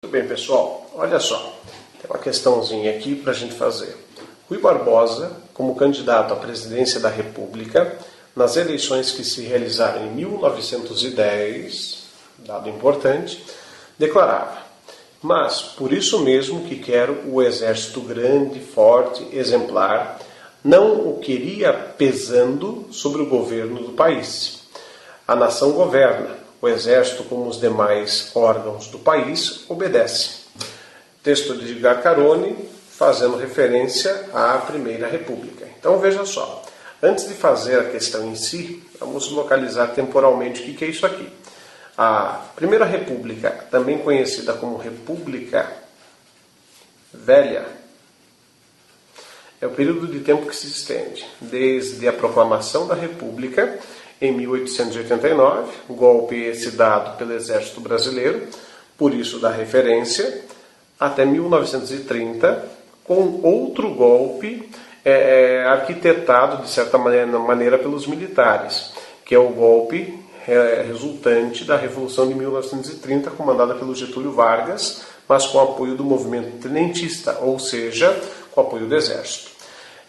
Muito bem, pessoal, olha só, tem uma questãozinha aqui para a gente fazer. Rui Barbosa, como candidato à presidência da República, nas eleições que se realizaram em 1910, dado importante, declarava: mas por isso mesmo que quero o exército grande, forte, exemplar, não o queria pesando sobre o governo do país. A nação governa, o exército, como os demais órgãos do país, obedece. Texto de Edgar Carone, fazendo referência à Primeira República. Então veja só, antes de fazer a questão em si, vamos localizar temporalmente o que é isso aqui. A Primeira República, também conhecida como República Velha, é o período de tempo que se estende desde a proclamação da República em 1889, golpe esse dado pelo Exército Brasileiro, por isso da referência, até 1930, com outro golpe arquitetado, de certa maneira, pelos militares, que é o golpe resultante da Revolução de 1930, comandada pelo Getúlio Vargas, mas com apoio do movimento tenentista, ou seja, com apoio do Exército.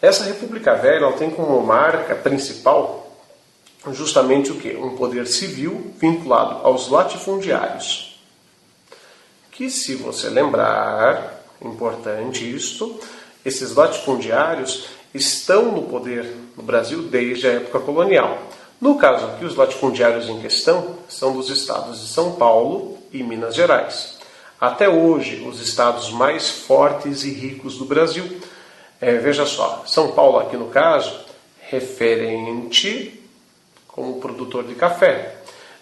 Essa República Velha ela tem como marca principal justamente o quê? Um poder civil vinculado aos latifundiários. Que, se você lembrar, importante isto, esses latifundiários estão no poder no Brasil desde a época colonial. No caso aqui, os latifundiários em questão são dos estados de São Paulo e Minas Gerais. Até hoje, os estados mais fortes e ricos do Brasil. Veja só, São Paulo aqui no caso, referente como produtor de café.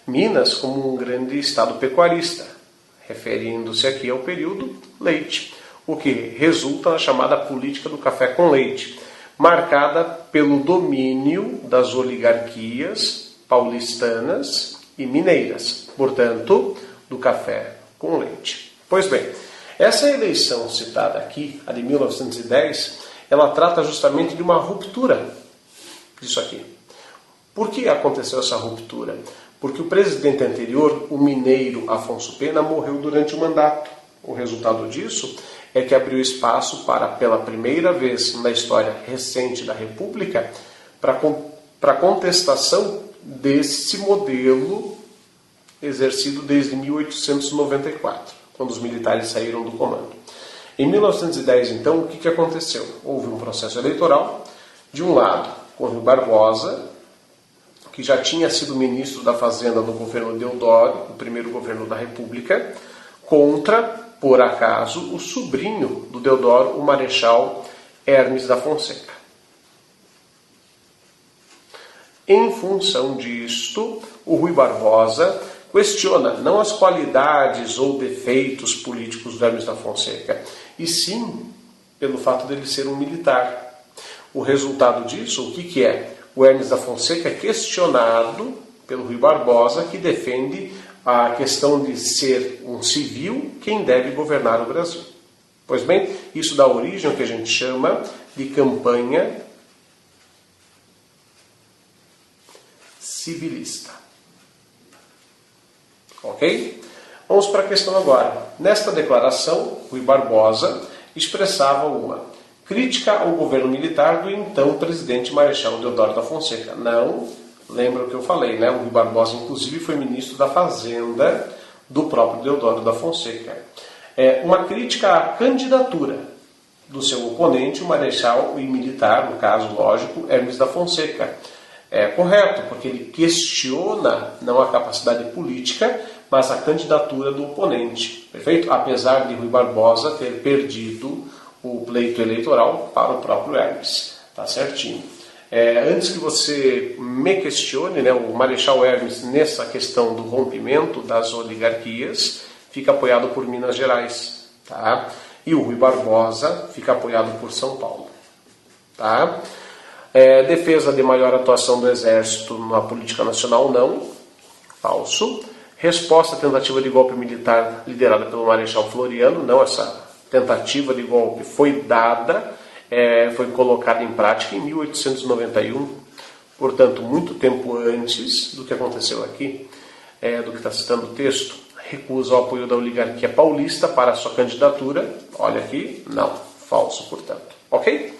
Minas como um grande estado pecuarista, referindo-se aqui ao período leite, o que resulta na chamada política do café com leite, marcada pelo domínio das oligarquias paulistanas e mineiras, portanto, do café com leite. Pois bem, essa eleição citada aqui, a de 1910, ela trata justamente de uma ruptura disso aqui. Por que aconteceu essa ruptura? Porque o presidente anterior, o mineiro Afonso Pena, morreu durante o mandato. O resultado disso é que abriu espaço para, pela primeira vez na história recente da República, para contestação desse modelo exercido desde 1894, quando os militares saíram do comando. Em 1910, então, o que aconteceu? Houve um processo eleitoral, de um lado, com Rui Barbosa, que já tinha sido ministro da Fazenda no governo Deodoro, o primeiro governo da República, contra, por acaso, o sobrinho do Deodoro, o Marechal Hermes da Fonseca. Em função disto, o Rui Barbosa questiona não as qualidades ou defeitos políticos do Hermes da Fonseca, e sim pelo fato dele ser um militar. O resultado disso, o que é? O Hermes da Fonseca é questionado pelo Rui Barbosa, que defende a questão de ser um civil quem deve governar o Brasil. Pois bem, isso dá origem ao que a gente chama de campanha civilista. Ok? Vamos para a questão agora. Nesta declaração, Rui Barbosa expressava uma crítica ao governo militar do então presidente Marechal Deodoro da Fonseca. Não, lembra o que eu falei, né? O Rui Barbosa, inclusive, foi ministro da Fazenda do próprio Deodoro da Fonseca. Uma crítica à candidatura do seu oponente, o Marechal e militar, no caso, lógico, Hermes da Fonseca. É correto, porque ele questiona não a capacidade política, mas a candidatura do oponente. Perfeito? Apesar de Rui Barbosa ter perdido o pleito eleitoral para o próprio Hermes. Tá certinho. Antes que você me questione, né, o Marechal Hermes, nessa questão do rompimento das oligarquias, fica apoiado por Minas Gerais. Tá? E o Rui Barbosa fica apoiado por São Paulo. Tá? Defesa de maior atuação do Exército na política nacional, não. Falso. Resposta à tentativa de golpe militar liderada pelo Marechal Floriano, não. Essa tentativa de golpe foi dada, foi colocada em prática em 1891, portanto, muito tempo antes do que aconteceu aqui, do que está citando o texto. recusa o apoio da oligarquia paulista para a sua candidatura. Olha aqui, não, falso, portanto. Ok?